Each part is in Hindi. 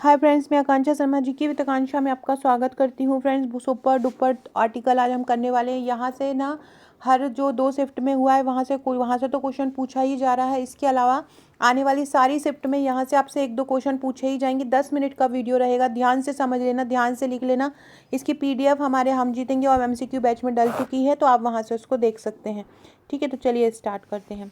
हाय फ्रेंड्स, मैं आकांक्षा शर्मा जी की विद आकांक्षा में आपका स्वागत करती हूँ। फ्रेंड्स, सुपर डुपर आर्टिकल आज हम करने वाले हैं। यहाँ से ना हर जो 2 शिफ्ट में हुआ है वहाँ से तो क्वेश्चन पूछा ही जा रहा है। इसके अलावा आने वाली सारी शिफ्ट में यहाँ से आपसे 1-2 क्वेश्चन पूछे ही जाएंगे। 10 मिनट का वीडियो रहेगा, ध्यान से समझ लेना, ध्यान से लिख लेना। इसकी PDF हमारे हम जीतेंगे और MCQ बैच में डल चुकी है, तो आप वहाँ से उसको देख सकते हैं। ठीक है, तो चलिए स्टार्ट करते हैं।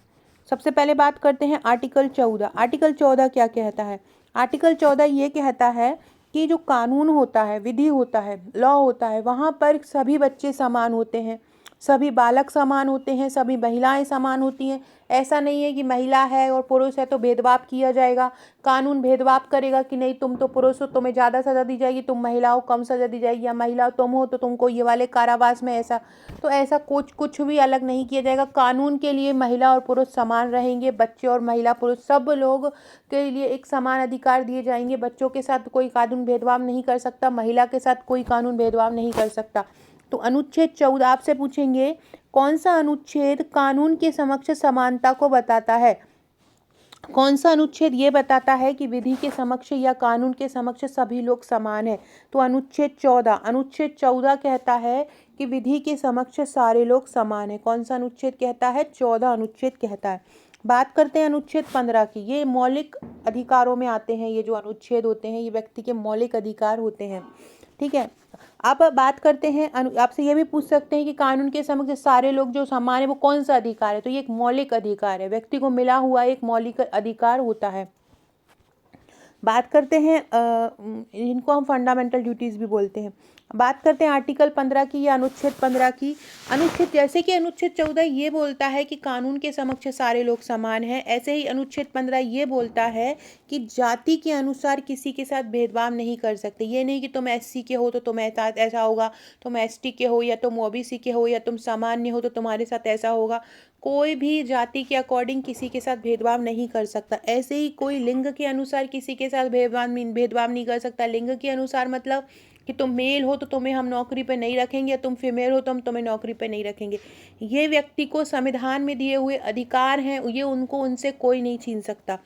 सबसे पहले बात करते हैं आर्टिकल 14। आर्टिकल 14 क्या कहता है? आर्टिकल 14 ये कहता है कि जो कानून होता है, विधि होता है, लॉ होता है, वहाँ पर सभी बच्चे समान होते हैं, सभी बालक समान होते हैं, सभी महिलाएं समान होती हैं। ऐसा नहीं है कि महिला है और पुरुष है तो भेदभाव किया जाएगा। कानून भेदभाव करेगा कि नहीं, तुम तो पुरुष हो, तुम्हें ज़्यादा सज़ा दी जाएगी, तुम महिला हो कम सज़ा दी जाएगी, या महिला तुम हो तो तुमको ये वाले कारावास में ऐसा। तो ऐसा कुछ भी अलग नहीं किया जाएगा। कानून के लिए महिला और पुरुष समान रहेंगे। बच्चे और महिला पुरुष सब लोग के लिए एक समान अधिकार दिए जाएंगे। बच्चों के साथ कोई कानून भेदभाव नहीं कर सकता, महिला के साथ कोई कानून भेदभाव नहीं कर सकता। तो अनुच्छेद 14 आपसे पूछेंगे, कौन सा अनुच्छेद कानून के समक्ष समानता को बताता है? कौन सा अनुच्छेद ये बताता है कि विधि के समक्ष या कानून के समक्ष सभी लोग समान हैं? तो अनुच्छेद 14। अनुच्छेद 14 कहता है कि विधि के समक्ष सारे लोग समान हैं। कौन सा अनुच्छेद कहता है? 14 अनुच्छेद कहता है। बात करते हैं अनुच्छेद 15 की। ये मौलिक अधिकारों में आते हैं। ये जो अनुच्छेद होते हैं ये व्यक्ति के मौलिक अधिकार होते हैं। ठीक है, अब बात करते हैं, आपसे ये भी पूछ सकते हैं कि कानून के समक्ष सारे लोग जो समान है वो कौन सा अधिकार है? तो ये एक मौलिक अधिकार है, व्यक्ति को मिला हुआ एक मौलिक अधिकार होता है। बात करते हैं इनको हम फंडामेंटल ड्यूटीज़ भी बोलते हैं। बात करते हैं आर्टिकल 15 की या अनुच्छेद 15 की। अनुच्छेद जैसे कि अनुच्छेद 14 ये बोलता है कि कानून के समक्ष सारे लोग समान हैं, ऐसे ही अनुच्छेद 15 ये बोलता है कि जाति के अनुसार किसी के साथ भेदभाव नहीं कर सकते। ये नहीं कि तुम SC के हो तो तुम्हें ऐसा होगा, तुम ST के हो या तुम OBC के हो या तुम सामान्य हो तो तुम्हारे साथ ऐसा होगा। कोई भी जाति के अकॉर्डिंग किसी के साथ भेदभाव नहीं कर सकता। ऐसे ही कोई लिंग के अनुसार किसी के साथ भेदभाव नहीं कर सकता। लिंग के अनुसार मतलब कि तुम मेल हो तो तुम्हें हम नौकरी पे नहीं रखेंगे, या तुम फीमेल हो तो हम तुम्हें नौकरी पे नहीं रखेंगे। ये व्यक्ति को संविधान में दिए हुए अधिकार हैं, ये उनको उनसे कोई नहीं छीन सकता।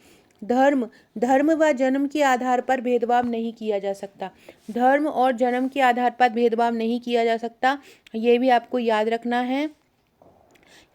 धर्म व जन्म के आधार पर भेदभाव नहीं किया जा सकता। धर्म और जन्म के आधार पर भेदभाव नहीं किया जा सकता, ये भी आपको याद रखना है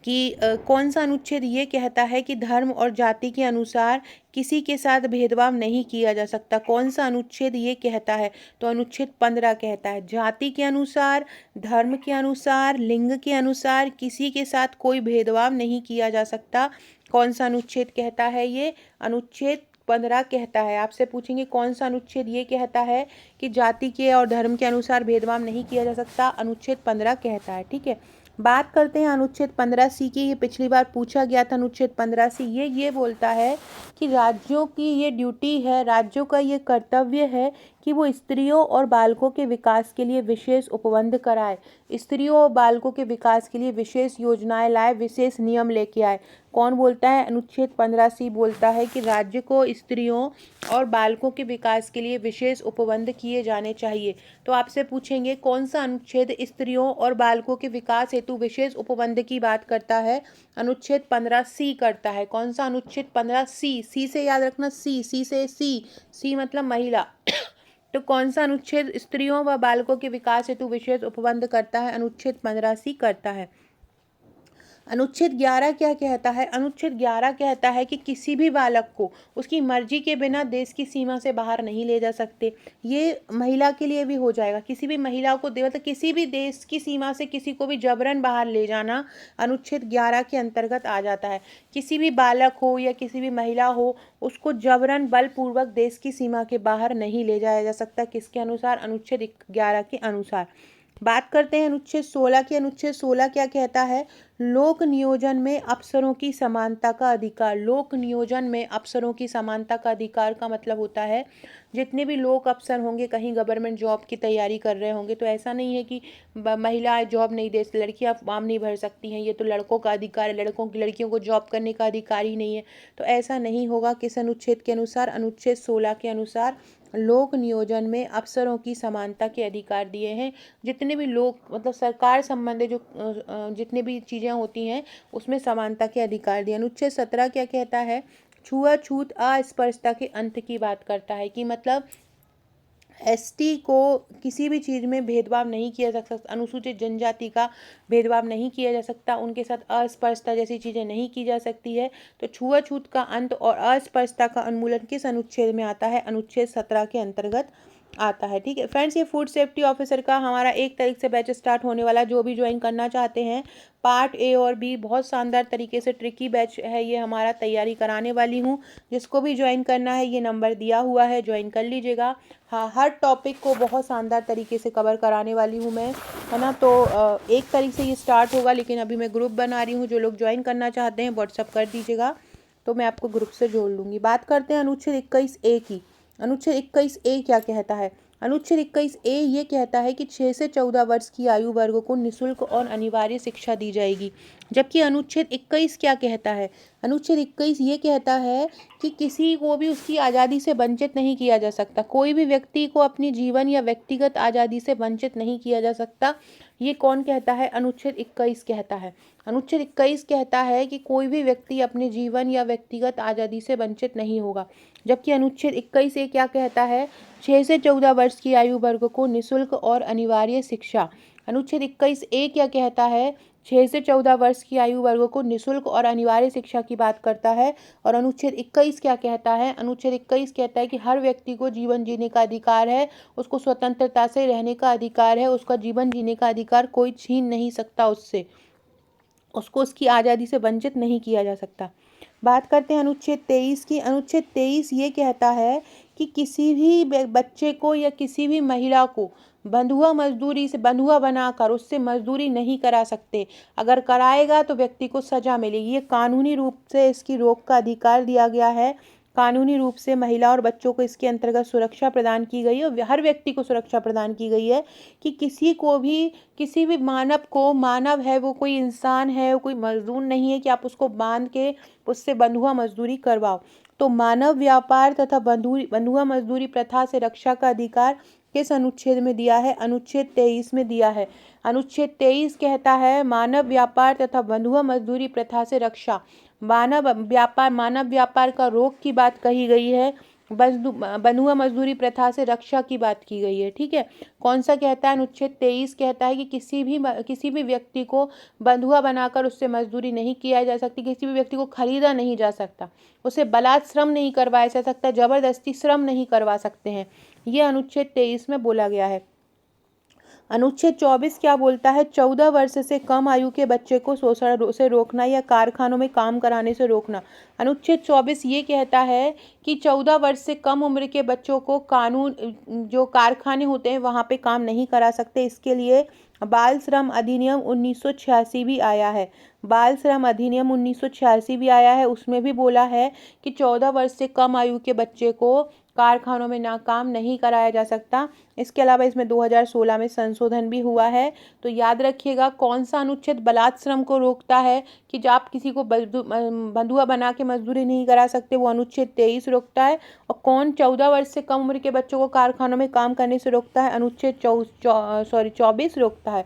कि कौन सा अनुच्छेद ये कहता है कि धर्म और जाति के अनुसार किसी के साथ भेदभाव नहीं किया जा सकता। कौन सा अनुच्छेद ये कहता है? तो अनुच्छेद 15 कहता है जाति के अनुसार, धर्म के अनुसार, लिंग के अनुसार किसी के साथ कोई भेदभाव नहीं किया जा सकता। कौन सा अनुच्छेद कहता है? ये अनुच्छेद 15 कहता है। आपसे पूछेंगे कौन सा अनुच्छेद ये कहता है कि जाति के और धर्म के अनुसार भेदभाव नहीं किया जा सकता? अनुच्छेद 15 कहता है। ठीक है, बात करते हैं अनुच्छेद 15C की। ये पिछली बार पूछा गया था। अनुच्छेद 15C ये बोलता है कि राज्यों की ये ड्यूटी है, राज्यों का ये कर्तव्य है कि वो स्त्रियों और बालकों के विकास के लिए विशेष उपबंध कराए, स्त्रियों और बालकों के विकास के लिए विशेष योजनाएं लाए, विशेष नियम लेके आए। कौन बोलता है? अनुच्छेद 15C बोलता है कि राज्य को स्त्रियों और बालकों के विकास के लिए विशेष उपबंध किए जाने चाहिए। तो आपसे पूछेंगे कौन सा अनुच्छेद स्त्रियों और बालकों के विकास हेतु विशेष उपबंध की बात करता है? अनुच्छेद 15C करता है। कौन सा अनुच्छेद? 15C। सी से याद रखना, सी से सी मतलब महिला। तो कौन सा अनुच्छेद स्त्रियों व बालकों के विकास हेतु विशेष उपबंध करता है? अनुच्छेद 15C करता है। अनुच्छेद 11 क्या कहता है? अनुच्छेद 11 कहता है कि किसी भी बालक को उसकी मर्जी के बिना देश की सीमा से बाहर नहीं ले जा सकते। ये महिला के लिए भी हो जाएगा। किसी भी महिला को मतलब किसी भी देश की सीमा से किसी को भी जबरन बाहर ले जाना अनुच्छेद 11 के अंतर्गत आ जाता है। किसी भी बालक हो या किसी भी महिला हो, उसको जबरन बलपूर्वक देश की सीमा के बाहर नहीं ले जाया जा सकता। किसके अनुसार? अनुच्छेद 11 के अनुसार। बात करते हैं अनुच्छेद 16 की। अनुच्छेद 16 क्या कहता है? लोक नियोजन में अफसरों की समानता का अधिकार। लोक नियोजन में अफसरों की समानता का अधिकार का मतलब होता है जितने भी लोक अफसर होंगे, कहीं गवर्नमेंट जॉब की तैयारी कर रहे होंगे, तो ऐसा नहीं है कि महिलाएं जॉब नहीं दे, लड़कियां फॉर्म नहीं भर सकती हैं, ये तो लड़कों का अधिकार है, लड़कियों को जॉब करने का अधिकार ही नहीं है। तो ऐसा नहीं होगा। किस अनुच्छेद के अनुसार? अनुच्छेद 16 के अनुसार लोक नियोजन में अफसरों की समानता के अधिकार दिए हैं। जितने भी लोग मतलब सरकार संबंधी जो जितने भी चीज़ें होती हैं उसमें समानता के अधिकार दिए। अनुच्छेद 17 क्या कहता है? छुआछूत अस्पृश्यता के अंत की बात करता है कि मतलब एसटी को किसी भी चीज़ में भेदभाव नहीं किया जा सकता, अनुसूचित जनजाति का भेदभाव नहीं किया जा सकता, उनके साथ अस्पृश्यता जैसी चीज़ें नहीं की जा सकती है। तो छुआछूत का अंत और अस्पृश्यता का उन्मूलन किस अनुच्छेद में आता है? अनुच्छेद 17 के अंतर्गत आता है। ठीक है फ्रेंड्स, ये फूड सेफ्टी ऑफिसर का हमारा 1 तारीख से बैच स्टार्ट होने वाला, जो भी ज्वाइन करना चाहते हैं, पार्ट ए और बी बहुत शानदार तरीके से ट्रिकी बैच है ये हमारा, तैयारी कराने वाली हूँ। जिसको भी ज्वाइन करना है ये नंबर दिया हुआ है, ज्वाइन कर लीजिएगा। हाँ, हर टॉपिक को बहुत शानदार तरीके से कवर कराने वाली हूँ मैं, है ना। तो 1 तारीख से ये स्टार्ट होगा, लेकिन अभी मैं ग्रुप बना रही हूँ। जो लोग ज्वाइन करना चाहते हैं व्हाट्सअप कर दीजिएगा, तो मैं आपको ग्रुप से जोड़ लूँगी। बात करते हैं अनुच्छेद 21A की। अनुच्छेद 21A क्या कहता है? अनुच्छेद 21A ये कहता है कि 6 से 14 वर्ष की आयु वर्ग को निःशुल्क और अनिवार्य शिक्षा दी जाएगी। जबकि अनुच्छेद 21 क्या कहता है? अनुच्छेद 21 ये कहता है कि किसी को भी उसकी आज़ादी से वंचित नहीं किया जा सकता। कोई भी व्यक्ति को अपनी जीवन या व्यक्तिगत आज़ादी से वंचित नहीं किया जा सकता। ये कौन कहता है? अनुच्छेद 21 कहता है। अनुच्छेद 21 कहता है कि कोई भी व्यक्ति अपने जीवन या व्यक्तिगत आज़ादी से वंचित नहीं होगा। जबकि अनुच्छेद 21 ये क्या कहता है? 6 से 14 वर्ष की आयु वर्ग को निःशुल्क और अनिवार्य शिक्षा। अनुच्छेद 21A क्या कहता है? 6 से 14 वर्ष की आयु वर्ग को निःशुल्क और अनिवार्य शिक्षा की बात करता है। और अनुच्छेद 21 क्या कहता है? अनुच्छेद 21 कहता है कि हर व्यक्ति को जीवन जीने का अधिकार है, उसको स्वतंत्रता से रहने का अधिकार है, उसका जीवन जीने का अधिकार कोई छीन नहीं सकता उससे, उसको उसकी आज़ादी से वंचित नहीं किया जा सकता। बात करते हैं अनुच्छेद 23 की। अनुच्छेद 23 ये कहता है कि किसी भी बच्चे को या किसी भी महिला को बंधुआ मजदूरी से बंधुआ बनाकर उससे मजदूरी नहीं करा सकते। अगर कराएगा तो व्यक्ति को सजा मिलेगी। ये कानूनी रूप से इसकी रोक का अधिकार दिया गया है। कानूनी रूप से महिला और बच्चों को इसके अंतर्गत सुरक्षा प्रदान की गई है और हर व्यक्ति को सुरक्षा प्रदान की गई है कि किसी भी मानव को, मानव है वो, कोई इंसान है, वो कोई मजदूर नहीं है कि आप उसको बांध के उससे बंधुआ मजदूरी करवाओ। तो मानव व्यापार तथा बंधुआ मजदूरी प्रथा से रक्षा का अधिकार किस अनुच्छेद में दिया है? अनुच्छेद 23 में दिया है। अनुच्छेद 23 कहता है मानव व्यापार तथा बंधुआ मजदूरी प्रथा से रक्षा। मानव व्यापार का रोक की बात कही गई है, बंधुआ मजदूरी प्रथा से रक्षा की बात की गई है। ठीक है, कौन सा कहता है? अनुच्छेद 23 कहता है कि किसी भी व्यक्ति को बंधुआ बनाकर उससे मजदूरी नहीं किया जा सकती, किसी भी व्यक्ति को खरीदा नहीं जा सकता, उसे बलात् श्रम नहीं करवाया जा सकता, जबरदस्ती श्रम नहीं करवा सकते हैं। ये अनुच्छेद 23 में बोला गया है। अनुच्छेद 24 क्या बोलता है? 14 वर्ष से कम आयु के बच्चे को शोषण से रोकना या कारखानों में काम कराने से रोकना। अनुच्छेद 24 ये कहता है कि 14 वर्ष से कम उम्र के बच्चों को जो कारखाने होते हैं वहाँ पे काम नहीं करा सकते। इसके लिए बाल श्रम अधिनियम 1986 भी आया है। बाल श्रम अधिनियम 1986 भी आया है। उसमें भी बोला है कि 14 वर्ष से कम आयु के बच्चे को कारखानों में ना काम नहीं कराया जा सकता। इसके अलावा इसमें 2016 में संशोधन भी हुआ है। तो याद रखिएगा कौन सा अनुच्छेद बलात् श्रम को रोकता है कि जब आप किसी को बंधुआ बना के मजदूरी नहीं करा सकते, वो अनुच्छेद 23 रोकता है। और कौन 14 वर्ष से कम उम्र के बच्चों को कारखानों में काम करने से रोकता है? अनुच्छेद 24 रोकता है।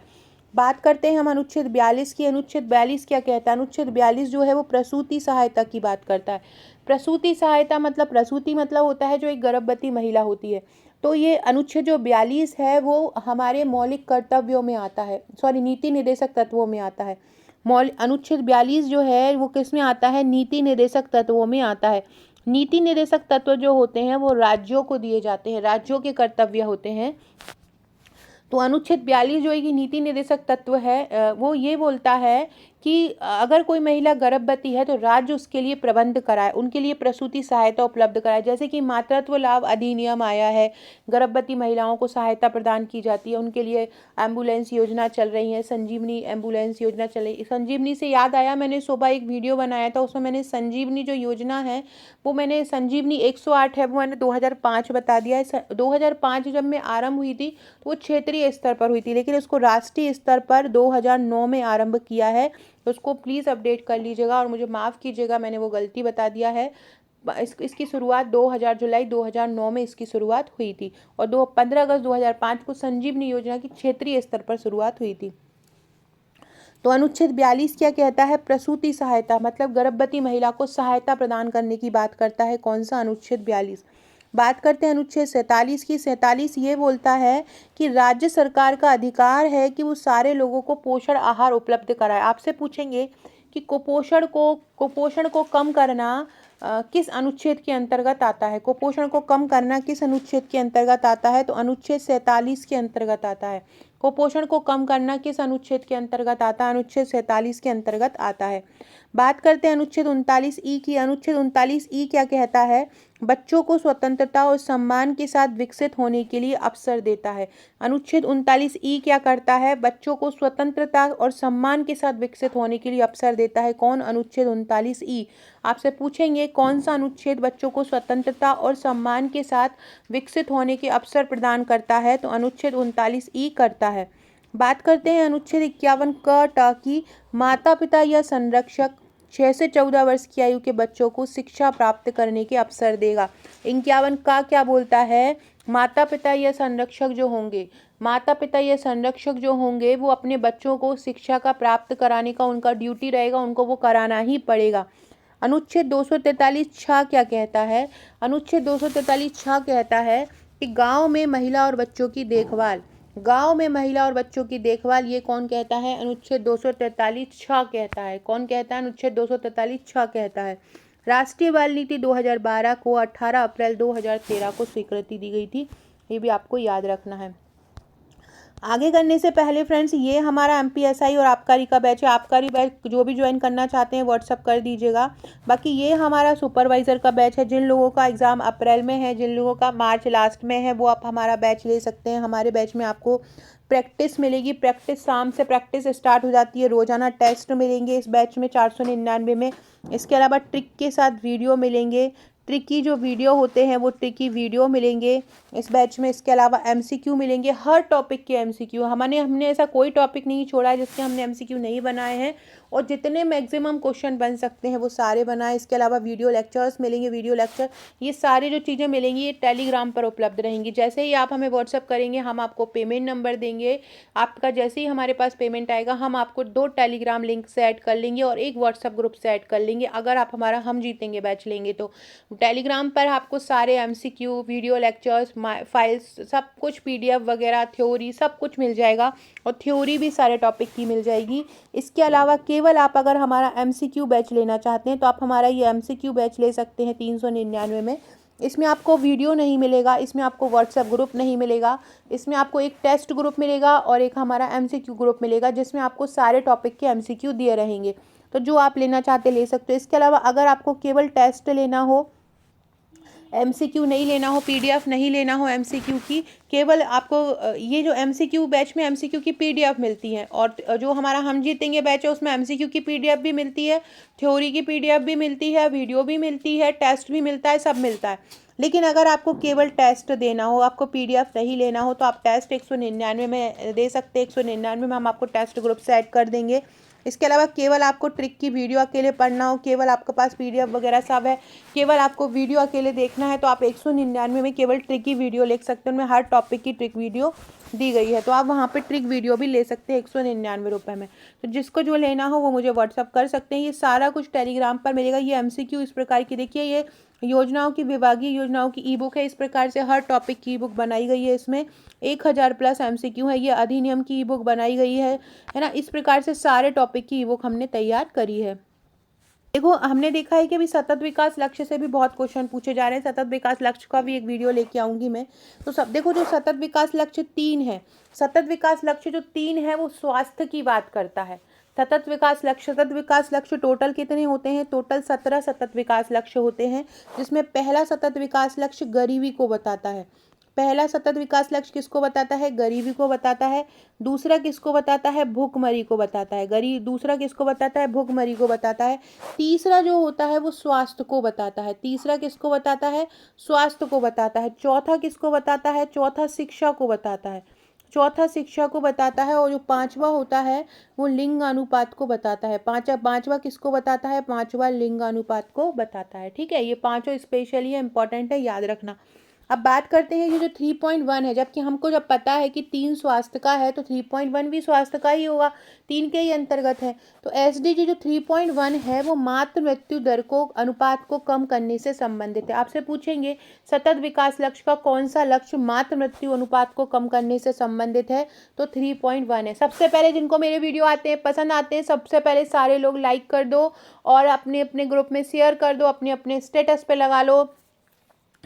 बात करते हैं हम अनुच्छेद 42 की। अनुच्छेद 42 क्या कहता है? अनुच्छेद 42 जो है वो प्रसूति सहायता की बात करता है। प्रसूति सहायता मतलब, प्रसूति मतलब होता है जो एक गर्भवती महिला होती है। तो ये अनुच्छेद जो 42 है वो हमारे मौलिक कर्तव्यों में आता है, नीति निर्देशक तत्वों में आता है। अनुच्छेद 42 जो है वो किस में आता है? नीति निर्देशक तत्वों में आता है। नीति निर्देशक तत्व जो होते हैं वो राज्यों को दिए जाते हैं, राज्यों के कर्तव्य होते हैं। तो अनुच्छेद 42 जो है कि नीति निर्देशक तत्व है, वो ये बोलता है कि अगर कोई महिला गर्भवती है तो राज्य उसके लिए प्रबंध कराए, उनके लिए प्रसूति सहायता उपलब्ध कराए। जैसे कि मातृत्व लाभ अधिनियम आया है, गर्भवती महिलाओं को सहायता प्रदान की जाती है, उनके लिए एम्बुलेंस योजना चल रही है, संजीवनी एम्बुलेंस योजना चल रही है। संजीवनी से याद आया, मैंने सुबह एक वीडियो बनाया था, उसमें मैंने संजीवनी जो योजना है वो मैंने संजीवनी 108 है वो मैंने 2005 बता दिया है। 2005 जब मैं आरंभ हुई थी तो वो क्षेत्रीय स्तर पर हुई थी, लेकिन उसको राष्ट्रीय स्तर पर 2009 में आरंभ किया है। तो उसको प्लीज़ अपडेट कर लीजिएगा और मुझे माफ़ कीजिएगा, मैंने वो गलती बता दिया है। इसकी शुरुआत जुलाई 2009 में इसकी शुरुआत हुई थी और 15 अगस्त 2005 को संजीवनी योजना की क्षेत्रीय स्तर पर शुरुआत हुई थी। तो अनुच्छेद 42 क्या कहता है? प्रसूति सहायता मतलब गर्भवती महिला को सहायता प्रदान करने की बात करता है। कौन सा? अनुच्छेद 42। बात करते हैं अनुच्छेद 47 की। 47 ये बोलता है कि राज्य सरकार का अधिकार है कि वो सारे लोगों को पोषण आहार उपलब्ध कराए। आपसे पूछेंगे कि कुपोषण को कम करना किस अनुच्छेद के अंतर्गत आता है। कुपोषण को कम करना किस अनुच्छेद के अंतर्गत आता है, तो अनुच्छेद 47 के अंतर्गत आता है। कुपोषण को कम करना किस अनुच्छेद के अंतर्गत आता है, अनुच्छेद 47 के अंतर्गत आता है। बात करते हैं अनुच्छेद 39 की। अनुच्छेद 39 क्या कहता है, बच्चों को स्वतंत्रता और सम्मान के साथ विकसित होने के लिए अवसर देता है। अनुच्छेद 39 क्या करता है, बच्चों को स्वतंत्रता और सम्मान के साथ विकसित होने के लिए अवसर देता है। कौन, अनुच्छेद 39। आपसे पूछेंगे कौन सा अनुच्छेद बच्चों को स्वतंत्रता और सम्मान के साथ विकसित होने के अवसर प्रदान करता है, तो अनुच्छेद 39 करता है। बात करते हैं अनुच्छेद 51 क की। माता पिता या संरक्षक 6 से 14 वर्ष की आयु के बच्चों को शिक्षा प्राप्त करने के अवसर देगा। 51 का क्या बोलता है, माता पिता या संरक्षक जो होंगे वो अपने बच्चों को शिक्षा का प्राप्त कराने का उनका ड्यूटी रहेगा, उनको वो कराना ही पड़ेगा। अनुच्छेद 243 छा क्या कहता है, अनुच्छेद 243 छा कहता है कि गांव में महिला और बच्चों की देखभाल, ये कौन कहता है, अनुच्छेद 243 छा कहता है। कौन कहता है, अनुच्छेद 243 छा कहता है। राष्ट्रीय बाल नीति 2012 को 18 अप्रैल 2013 को स्वीकृति दी गई थी, ये भी आपको याद रखना है। आगे करने से पहले फ्रेंड्स, ये हमारा एमपीएसआई और आबकारी का बैच है। आबकारी बैच जो भी ज्वाइन करना चाहते हैं व्हाट्सअप कर दीजिएगा। बाकी ये हमारा सुपरवाइज़र का बैच है। जिन लोगों का एग्ज़ाम अप्रैल में है, जिन लोगों का मार्च लास्ट में है, वो आप हमारा बैच ले सकते हैं। हमारे बैच में आपको प्रैक्टिस मिलेगी। प्रैक्टिस शाम से प्रैक्टिस स्टार्ट हो जाती है। रोज़ाना टेस्ट मिलेंगे इस बैच में 499 में। इसके अलावा ट्रिक के साथ वीडियो मिलेंगे। ट्रिकी जो वीडियो होते हैं वो ट्रिकी वीडियो मिलेंगे इस बैच में। इसके अलावा एमसीक्यू मिलेंगे, हर टॉपिक के एमसीक्यू। हमने ऐसा कोई टॉपिक नहीं छोड़ा है जिसके हमने एमसीक्यू नहीं बनाए हैं, और जितने मैक्सिमम क्वेश्चन बन सकते हैं वो सारे बनाए। इसके अलावा वीडियो लेक्चर्स मिलेंगे, वीडियो लेक्चर, ये सारी जो चीज़ें मिलेंगी ये टेलीग्राम पर उपलब्ध रहेंगी। जैसे ही आप हमें व्हाट्सअप करेंगे हम आपको पेमेंट नंबर देंगे। आपका जैसे ही हमारे पास पेमेंट आएगा हम आपको 2 टेलीग्राम लिंक से ऐड कर लेंगे और 1 व्हाट्सअप ग्रुप से ऐड कर लेंगे। अगर आप हमारा हम जीतेंगे बैच लेंगे तो टेलीग्राम पर आपको सारे एमसीक्यू, वीडियो लेक्चर्स, फाइल्स, सब कुछ पीडीएफ वगैरह, थ्योरी सब कुछ मिल जाएगा, और थ्योरी भी सारे टॉपिक की मिल जाएगी। इसके अलावा केवल आप अगर हमारा एमसीक्यू बैच लेना चाहते हैं तो आप हमारा ये एमसीक्यू बैच ले सकते हैं 399 में। इसमें आपको वीडियो नहीं मिलेगा, इसमें आपको व्हाट्सएप ग्रुप नहीं मिलेगा, इसमें आपको एक टेस्ट ग्रुप मिलेगा और एक हमारा एमसीक्यू ग्रुप मिलेगा जिसमें आपको सारे टॉपिक के एमसीक्यू दिए रहेंगे। तो जो आप लेना चाहते ले सकते हो। इसके अलावा अगर आपको केवल टेस्ट लेना हो, एमसीक्यू नहीं लेना हो, पीडीएफ नहीं लेना हो एमसीक्यू की, केवल आपको ये जो एमसीक्यू बैच में एमसीक्यू की पीडीएफ मिलती है, और जो हमारा हम जीतेंगे बैच है उसमें एमसीक्यू की पीडीएफ भी मिलती है, थ्योरी की पीडीएफ भी मिलती है, वीडियो भी मिलती है, टेस्ट भी मिलता है, सब मिलता है। लेकिन अगर आपको केवल टेस्ट देना हो, आपको पीडीएफ नहीं लेना हो, तो आप टेस्ट 199 में दे सकते हैं। 199 में हम आपको टेस्ट ग्रुप से ऐड कर देंगे। इसके अलावा केवल आपको ट्रिक की वीडियो अकेले पढ़ना हो, केवल आपके पास पीडीएफ वगैरह सब है, केवल आपको वीडियो अकेले देखना है, तो आप 199 में केवल ट्रिक की वीडियो ले सकते हैं। उनमें हर टॉपिक की ट्रिक वीडियो दी गई है, तो आप वहाँ पे ट्रिक वीडियो भी ले सकते हैं 199 रुपये में। तो जिसको जो लेना हो वो मुझे व्हाट्सअप कर सकते हैं। ये सारा कुछ टेलीग्राम पर मिलेगा। ये एमसीक्यू इस प्रकार की, देखिए ये योजनाओं की, विभागीय योजनाओं की ई बुक है। इस प्रकार से हर टॉपिक की ई बुक बनाई गई है। इसमें 1000+ एमसीक्यू है। ये अधिनियम की ई बुक बनाई गई है ना। इस प्रकार से सारे टॉपिक की ई बुक हमने तैयार करी है। देखो, हमने देखा है कि अभी सतत विकास लक्ष्य से भी बहुत क्वेश्चन पूछे जा रहे हैं। सतत विकास लक्ष्य का भी एक वीडियो लेके आऊंगी मैं। तो सब देखो, जो सतत विकास लक्ष्य 3 है, सतत विकास लक्ष्य जो 3 है वो स्वास्थ्य की बात करता है। सतत विकास लक्ष्य टोटल कितने होते हैं? टोटल 17 सतत विकास लक्ष्य होते हैं, जिसमें पहला सतत विकास लक्ष्य गरीबी को बताता है। पहला सतत विकास लक्ष्य किसको बताता है? गरीबी को बताता है। दूसरा किसको बताता है? भूखमरी को बताता है। दूसरा किसको बताता है? भूखमरी को बताता है। तीसरा जो होता है वो स्वास्थ्य को बताता है। तीसरा किसको बताता है? स्वास्थ्य को बताता है। चौथा किसको बताता है? चौथा शिक्षा को बताता है। चौथा शिक्षा को बताता है। और जो पांचवा होता है वो लिंग अनुपात को बताता है। पांचवा किसको बताता है? पांचवा लिंग अनुपात को बताता है। ठीक है, ये पांचों स्पेशली इंपॉर्टेंट है, याद रखना। अब बात करते हैं ये जो 3.1 है, जबकि हमको जब पता है कि 3 स्वास्थ्य का है तो 3.1 भी स्वास्थ्य का ही होगा, 3 के ही अंतर्गत है। तो एसडीजी जो 3.1 है वो मातृ मृत्यु दर को अनुपात को कम करने से संबंधित है। आपसे पूछेंगे सतत विकास लक्ष्य का कौन सा लक्ष्य मातृ मृत्यु अनुपात को कम करने से संबंधित है, तो 3.1 है। सबसे पहले जिनको मेरे वीडियो आते हैं, पसंद आते हैं, सबसे पहले सारे लोग लाइक कर दो और अपने अपने ग्रुप में शेयर कर दो, अपने अपने स्टेटस पे लगा लो।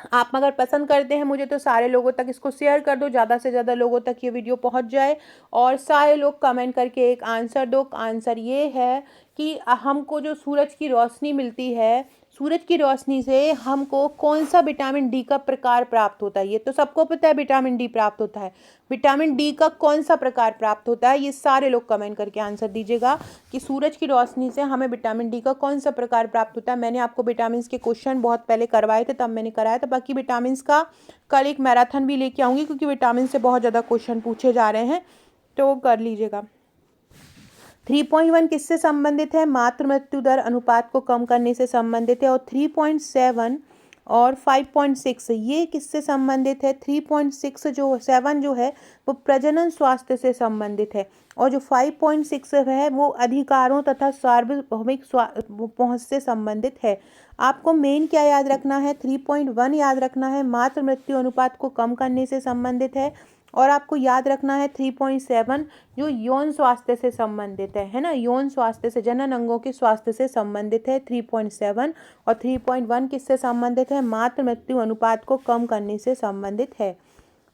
आप अगर पसंद करते हैं मुझे तो सारे लोगों तक इसको शेयर कर दो, ज़्यादा से ज़्यादा लोगों तक ये वीडियो पहुंच जाए और सारे लोग कमेंट करके एक आंसर दो। आंसर ये है कि हमको जो सूरज की रोशनी मिलती है, सूरज की रोशनी से हमको कौन सा विटामिन डी का प्रकार प्राप्त होता है। ये तो सबको पता है विटामिन डी प्राप्त होता है, विटामिन डी का कौन सा प्रकार प्राप्त होता है, ये सारे लोग कमेंट करके आंसर दीजिएगा कि सूरज की रोशनी से हमें विटामिन डी का कौन सा प्रकार प्राप्त होता है। मैंने आपको विटामिन के क्वेश्चन बहुत पहले करवाए थे, तब मैंने कराया था। बाकी विटामिन का कल एक मैराथन भी लेके आऊँगी, क्योंकि विटामिन से बहुत ज़्यादा क्वेश्चन पूछे जा रहे हैं, तो कर लीजिएगा। 3.1 किससे संबंधित है, मातृ मृत्यु दर अनुपात को कम करने से संबंधित है। और 3.7 और 5.6 ये किससे संबंधित है। 3.6 जो 7 जो है वो प्रजनन स्वास्थ्य से संबंधित है, और जो 5.6 है वो अधिकारों तथा सार्वभौमिक पहुंच से संबंधित है। आपको मेन क्या याद रखना है, 3.1 याद रखना है, मातृ मृत्यु अनुपात को कम करने से संबंधित है। और आपको याद रखना है 3.7 जो यौन स्वास्थ्य से संबंधित है ना, यौन स्वास्थ्य से, जनन अंगों के स्वास्थ्य से संबंधित है 3.7। और 3.1 किससे संबंधित है, मातृ मृत्यु अनुपात को कम करने से संबंधित है।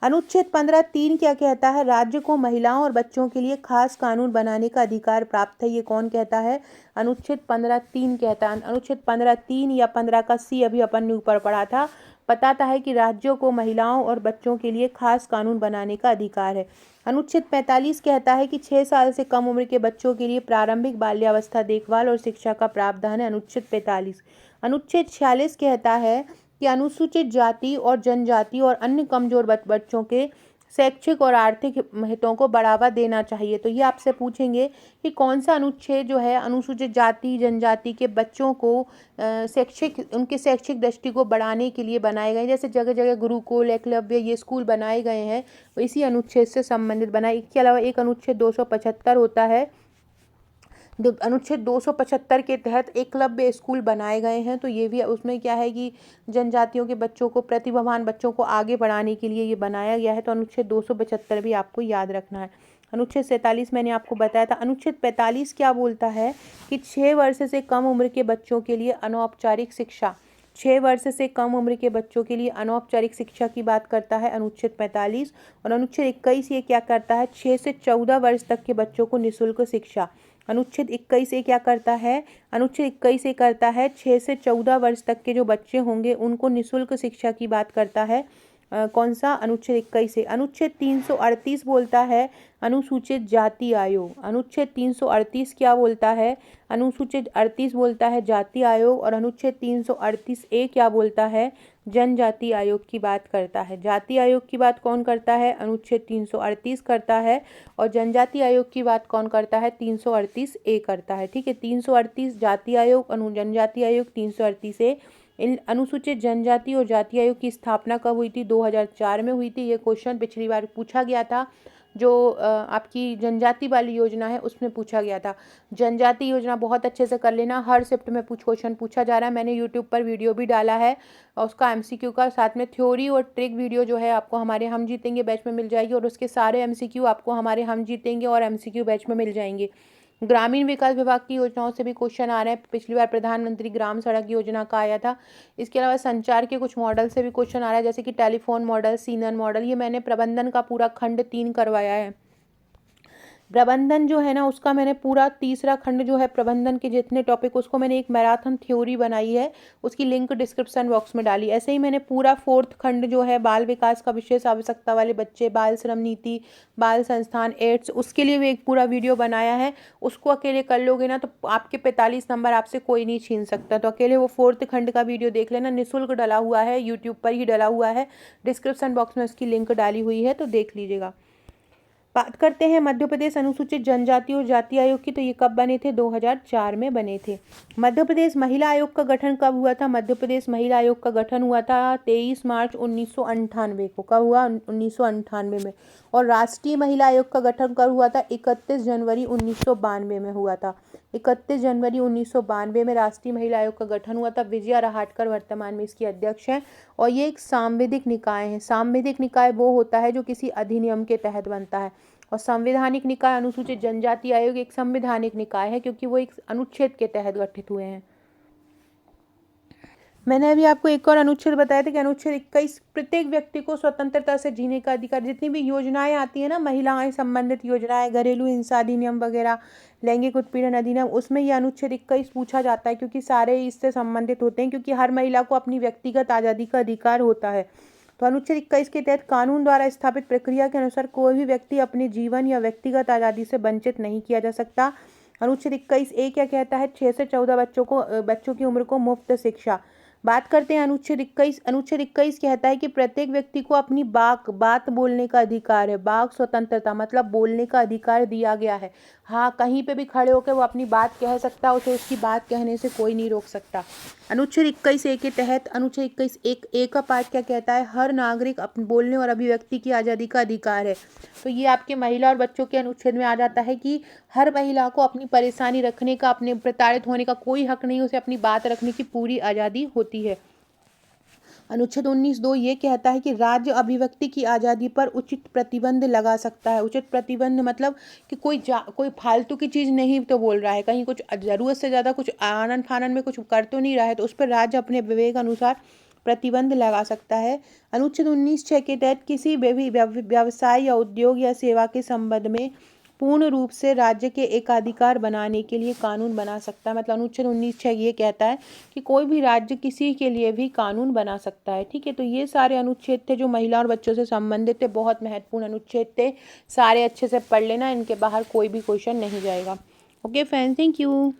अनुच्छेद 15(3) क्या कहता है, राज्य को महिलाओं और बच्चों के लिए खास कानून बनाने का अधिकार प्राप्त है। ये कौन कहता है, अनुच्छेद 15(3) कहता है। अनुच्छेद 15(3) या 15 का सी अभी अपन ने ऊपर पढ़ा था, बताता है कि राज्यों को महिलाओं और बच्चों के लिए खास कानून बनाने का अधिकार है। अनुच्छेद 45 कहता है कि 6 साल से कम उम्र के बच्चों के लिए प्रारंभिक बाल्यावस्था देखभाल और शिक्षा का प्रावधान है, अनुच्छेद 45। अनुच्छेद 46 कहता है कि अनुसूचित जाति और जनजाति और अन्य कमजोर बच्चों के शैक्षिक और आर्थिक हितों को बढ़ावा देना चाहिए। तो ये आपसे पूछेंगे कि कौन सा अनुच्छेद जो है अनुसूचित जाति जनजाति के बच्चों को उनके शैक्षिक दृष्टि को बढ़ाने के लिए बनाए गए, जैसे जगह जगह गुरुकुल, एकलव्य, ये स्कूल बनाए गए हैं, वो इसी अनुच्छेद से संबंधित बनाए। इसके अलावा एक अनुच्छेद 275 होता है, जो अनुच्छेद 275 के तहत एकलव्य स्कूल बनाए गए हैं। तो ये भी उसमें क्या है कि जनजातियों के बच्चों को, प्रतिभावान बच्चों को आगे बढ़ाने के लिए ये बनाया गया है। तो अनुच्छेद 275 भी आपको याद रखना है। अनुच्छेद 47 मैंने आपको बताया था। अनुच्छेद 45 क्या बोलता है कि 6 वर्ष से कम उम्र के बच्चों के लिए अनौपचारिक शिक्षा, 6 वर्ष से कम उम्र के बच्चों के लिए अनौपचारिक शिक्षा की बात करता है अनुच्छेद 45। और अनुच्छेद 21 ये क्या करता है, 6 से 14 वर्ष तक के बच्चों को निःशुल्क शिक्षा। अनुच्छेद 21 ये क्या करता है, अनुच्छेद 21 ये करता है 6 से 14 वर्ष तक के जो बच्चे होंगे उनको निःशुल्क शिक्षा की बात करता है। कौन सा, अनुच्छेद 21 से। अनुच्छेद 338 बोलता है अनुसूचित जाति आयोग। अनुच्छेद 338 क्या बोलता है, अनुसूचित 38 बोलता है जाति आयोग। और अनुच्छेद 338A क्या बोलता है, जनजाति आयोग की बात करता है। जाति आयोग की बात कौन करता है, अनुच्छेद 338 करता है। और जनजाति आयोग की बात कौन करता है, 338A करता है। ठीक है, 338 जाति आयोग, जनजाति आयोग 338A। इन अनुसूचित जनजाति और जाति आयोग की स्थापना कब हुई थी, 2004 में हुई थी। ये क्वेश्चन पिछली बार पूछा गया था, जो आपकी जनजाति वाली योजना है उसमें पूछा गया था। जनजाति योजना बहुत अच्छे से कर लेना, हर शिफ्ट में क्वेश्चन पूछा जा रहा है। मैंने यूट्यूब पर वीडियो भी डाला है और उसका MCQ का, साथ में थ्योरी और ट्रिक वीडियो जो है आपको हमारे हम जीतेंगे बैच में मिल जाएगी। और उसके सारे MCQ आपको हमारे हम जीतेंगे और MCQ बैच में मिल जाएंगे। ग्रामीण विकास विभाग की योजनाओं से भी क्वेश्चन आ रहे हैं। पिछली बार प्रधानमंत्री ग्राम सड़क योजना का आया था। इसके अलावा संचार के कुछ मॉडल से भी क्वेश्चन आ रहा है, जैसे कि टेलीफोन मॉडल, सीनन मॉडल। ये मैंने प्रबंधन का पूरा खंड 3 करवाया है। प्रबंधन जो है ना उसका मैंने पूरा तीसरा खंड जो है प्रबंधन के जितने टॉपिक, उसको मैंने एक मैराथन थ्योरी बनाई है, उसकी लिंक डिस्क्रिप्शन बॉक्स में डाली। ऐसे ही मैंने पूरा 4th खंड जो है बाल विकास का विशेष आवश्यकता वाले बच्चे, बाल श्रम नीति, बाल संस्थान, एड्स, उसके लिए भी एक पूरा वीडियो बनाया है। उसको अकेले कर लोगे ना तो आपके 45 नंबर आपसे कोई नहीं छीन सकता। तो अकेले वो 4th खंड का वीडियो देख लेना, निःशुल्क डला हुआ है, यूट्यूब पर ही डला हुआ है, डिस्क्रिप्शन बॉक्स में उसकी लिंक डाली हुई है, तो देख लीजिएगा। बात करते हैं मध्य प्रदेश अनुसूचित जनजाति और जाति आयोग की, तो ये कब बने थे? 2004 में बने थे। मध्य प्रदेश महिला आयोग का गठन कब हुआ था? मध्य प्रदेश महिला आयोग का गठन हुआ था 23 मार्च 1998 को। कब हुआ? 1998 में। और राष्ट्रीय महिला आयोग का गठन कब हुआ था? 31 जनवरी 1992 में हुआ था। 31 जनवरी 1992 में राष्ट्रीय महिला आयोग का गठन हुआ था। विजया रहाटकर वर्तमान में इसकी अध्यक्ष हैं। और ये एक सांविधिक निकाय है। सांविधिक निकाय वो होता है जो किसी अधिनियम के तहत बनता है। और संवैधानिक निकाय अनुसूचित जनजाति आयोग एक संवैधानिक निकाय है, क्योंकि वो एक अनुच्छेद के तहत गठित हुए हैं। मैंने अभी आपको एक और अनुच्छेद बताया था कि अनुच्छेद 21 प्रत्येक व्यक्ति को स्वतंत्रता से जीने का अधिकार। जितनी भी योजनाएं आती है ना, महिलाएं संबंधित योजनाएं, घरेलू हिंसा अधिनियम वगैरह, लैंगिक उत्पीड़न अधिनियम, उसमें ये अनुच्छेद 21 पूछा जाता है, क्योंकि सारे इससे संबंधित होते हैं, क्योंकि हर महिला को अपनी व्यक्तिगत आज़ादी का अधिकार होता है। तो अनुच्छेद 21 के तहत कानून द्वारा स्थापित प्रक्रिया के अनुसार कोई भी व्यक्ति अपने जीवन या व्यक्तिगत आज़ादी से वंचित नहीं किया जा सकता। अनुच्छेद 21 क्या कहता है? 6 से 14 बच्चों की उम्र को मुफ्त शिक्षा। बात करते हैं अनुच्छेद 21। अनुच्छेद 21 कहता है कि प्रत्येक व्यक्ति को अपनी बात बोलने का अधिकार है। वाक स्वतंत्रता मतलब बोलने का अधिकार दिया गया है। हाँ, कहीं पे भी खड़े होकर वो अपनी बात कह सकता है, उसे उसकी बात कहने से कोई नहीं रोक सकता। अनुच्छेद 21 के तहत अनुच्छेद 21 का पार्ट क्या कहता है? हर नागरिक अपने बोलने और अभिव्यक्ति की आज़ादी का अधिकार है। तो ये आपके महिला और बच्चों के अनुच्छेद में आ जाता है कि हर महिला को अपनी परेशानी रखने का, अपने प्रताड़ित होने का कोई हक नहीं, उसे अपनी बात रखने की पूरी आज़ादी होती है। अनुच्छेद 19(2) ये कहता है कि राज्य अभिव्यक्ति की आज़ादी पर उचित प्रतिबंध लगा सकता है। उचित प्रतिबंध मतलब कि कोई फालतू की चीज़ नहीं तो बोल रहा है, कहीं कुछ ज़रूरत से ज़्यादा कुछ आनन फानन में कुछ कर तो नहीं रहा है, तो उस पर राज्य अपने विवेक अनुसार प्रतिबंध लगा सकता है। अनुच्छेद 19(6) के तहत किसी भी व्यवसाय या उद्योग या सेवा के संबंध में पूर्ण रूप से राज्य के एकाधिकार बनाने के लिए कानून बना सकता है। मतलब अनुच्छेद 19(6) ये कहता है कि कोई भी राज्य किसी के लिए भी कानून बना सकता है। ठीक है, तो ये सारे अनुच्छेद थे जो महिला और बच्चों से संबंधित थे। बहुत महत्वपूर्ण अनुच्छेद थे, सारे अच्छे से पढ़ लेना, इनके बाहर कोई भी क्वेश्चन नहीं जाएगा। Okay friends, thank you.